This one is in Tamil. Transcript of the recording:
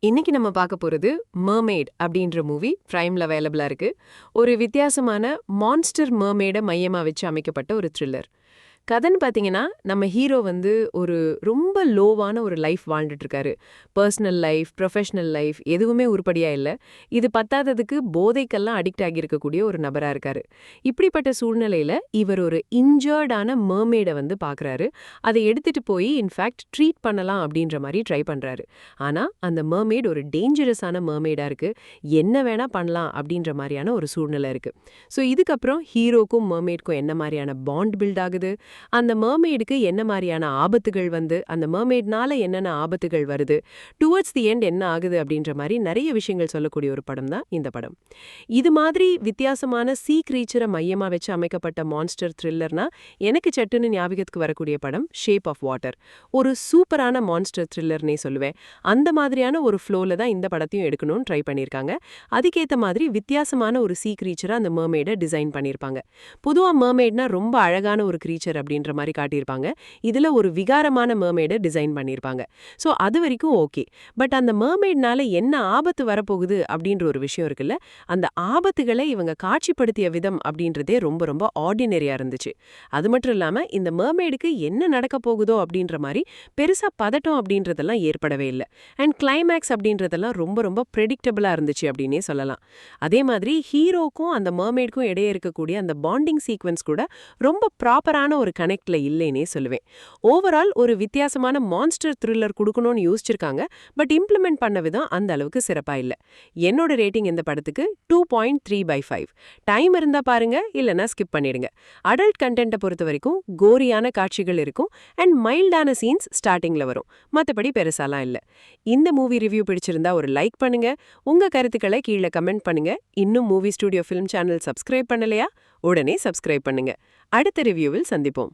இன்னைக்கு நம்ம பார்க்க போறது மர்மெய்ட் அப்படின்ற மூவி பிரைம்ல அவைலபிளா இருக்கு. ஒரு வித்தியாசமான மான்ஸ்டர் மர்மெய்ட மையமா வச்சு அமைக்கப்பட்ட ஒரு த்ரில்லர். கதைன்னு பார்த்தீங்கன்னா, நம்ம ஹீரோ ஒரு ரொம்ப லோவான ஒரு லைஃப் வாழ்ந்துட்டு இருக்காரு. பர்சனல் லைஃப், ப்ரொஃபஷனல் லைஃப் எதுவுமே உருப்படியா இல்ல. இது பத்தாததுக்கு போதைக்கெல்லாம் அடிக்ட் ஆகியிருக்கக்கூடிய ஒரு நபரா இருக்காரு. இப்படிப்பட்ட சூழ்நிலையில இவர் ஒரு இன்ஜர்டான மர்மெய்ட பார்க்குறாரு. அதை எடுத்துட்டு போய் இன்ஃபேக்ட் ட்ரீட் பண்ணலாம் அப்படின்ற மாதிரி ட்ரை பண்றாரு. ஆனா அந்த மர்மெய்ட் ஒரு டேஞ்சரஸான மர்மெய்டா இருக்கு. என்ன வேணா பண்ணலாம் அப்படின்ற மாதிரியான ஒரு சூழ்நிலை இருக்கு. ஸோ இதுக்கப்புறம் ஹீரோக்கும் மர்மெய்டுக்கும் என்ன மாதிரியான பாண்ட் பில்ட் ஆகுது, அந்த மர்மெய்டுக்கு என்ன மாதிரியான ஆபத்துகள் அந்த மர்மெய்ட்னால என்னென்ன ஆபத்துகள் வருது, டுவர்ட்ஸ் தி எண்ட் என்ன ஆகுது அப்படின்ற மாதிரி நிறைய விஷயங்கள் சொல்லக்கூடிய ஒரு படம் தான் இந்த படம். இது மாதிரி வித்தியாசமான சீ கிரீச்சரை மையமா வச்சு அமைக்கப்பட்ட மான்ஸ்டர் த்ரில்லர்னா எனக்கு சட்டுன்னு ஞாபகத்துக்கு வரக்கூடிய படம் ஷேப் ஆஃப் வாட்டர். ஒரு சூப்பரான மான்ஸ்டர் த்ரில்லர்னே சொல்லுவேன். அந்த மாதிரியான ஒரு ஃப்ளோல தான் இந்த படத்தையும் எடுக்கணும்னு ட்ரை பண்ணியிருக்காங்க. அதுக்கேற்ற மாதிரி வித்தியாசமான ஒரு சீ கிரீச்சரை அந்த மர்மெய்டை டிசைன் பண்ணியிருப்பாங்க. பொதுவா மர்மெய்ட்னா ரொம்ப அழகான ஒரு கிரீச்சர் அப்படின்ற மாதிரி காட்டியிருப்பாங்க. இதுல ஒரு விகாரமான மர்மெய்டை டிசைன் பண்ணியிருப்பாங்க. ஸோ அது வரைக்கும் ஓகே. பட் அந்த மர்மெய்ட்னால என்ன ஆபத்து வரப்போகுது அப்படின்ற ஒரு விஷயம் இருக்குல்ல, அந்த ஆபத்துகளை இவங்க காட்சிப்படுத்திய விதம் அப்படின்றதே ரொம்ப ரொம்ப ஆர்டினரியா இருந்துச்சு. அது மட்டும் இல்லாம இந்த மர்மெய்டுக்கு என்ன நடக்க போகுதோ அப்படின்ற மாதிரி பெருசா பதட்டம் அப்படின்றதெல்லாம் ஏற்படவே இல்லை. அண்ட் கிளைமேக்ஸ் அப்படின்றதெல்லாம் ரொம்ப ரொம்ப ப்ரெடிக்டபிளா இருந்துச்சு அப்படின்னே சொல்லலாம். அதே மாதிரி ஹீரோக்கும் அந்த மர்மெய்டுக்கும் இடையே இருக்கக்கூடிய அந்த பாண்டிங் சீக்வன்ஸ் கூட ரொம்ப ப்ராப்பரான ஒரு கனெக்ட்ல இல்லைன்னே சொல்லுவேன். ஓவரால் ஒரு வித்தியாசமான மான்ஸ்டர் த்ரில்லர் கொடுக்கணும்னு யோசிச்சிருக்காங்க. பட் இம்ப்ளிமெண்ட் பண்ண விதம் அந்த அளவுக்கு சிறப்பா இல்ல. என்னோட ரேட்டிங் இந்த படத்துக்கு 2.3/5. டைம் இருந்தா பாருங்க, இல்லனா ஸ்கிப் பண்ணிடுங்க. அடல்ட் கண்டென்ட்டை பொறுத்த வரைக்கும் கோரியான காட்சிகள் இருக்கும் அண்ட் மைல்டான சீன்ஸ் ஸ்டார்டிங்ல வரும். மத்தபடி பெருசாலாம் இல்ல. இந்த மூவி ரிவ்யூ பிடிச்சிருந்தா ஒரு லைக் பண்ணுங்க. உங்க கருத்துக்களை கீழே கமெண்ட் பண்ணுங்க. இன்னும் movie studio film channel subscribe பண்ணலையா? உடனே சப்ஸ்கிரைப் பண்ணுங்க. அடுத்த ரிவ்யூவில் சந்திப்போம்.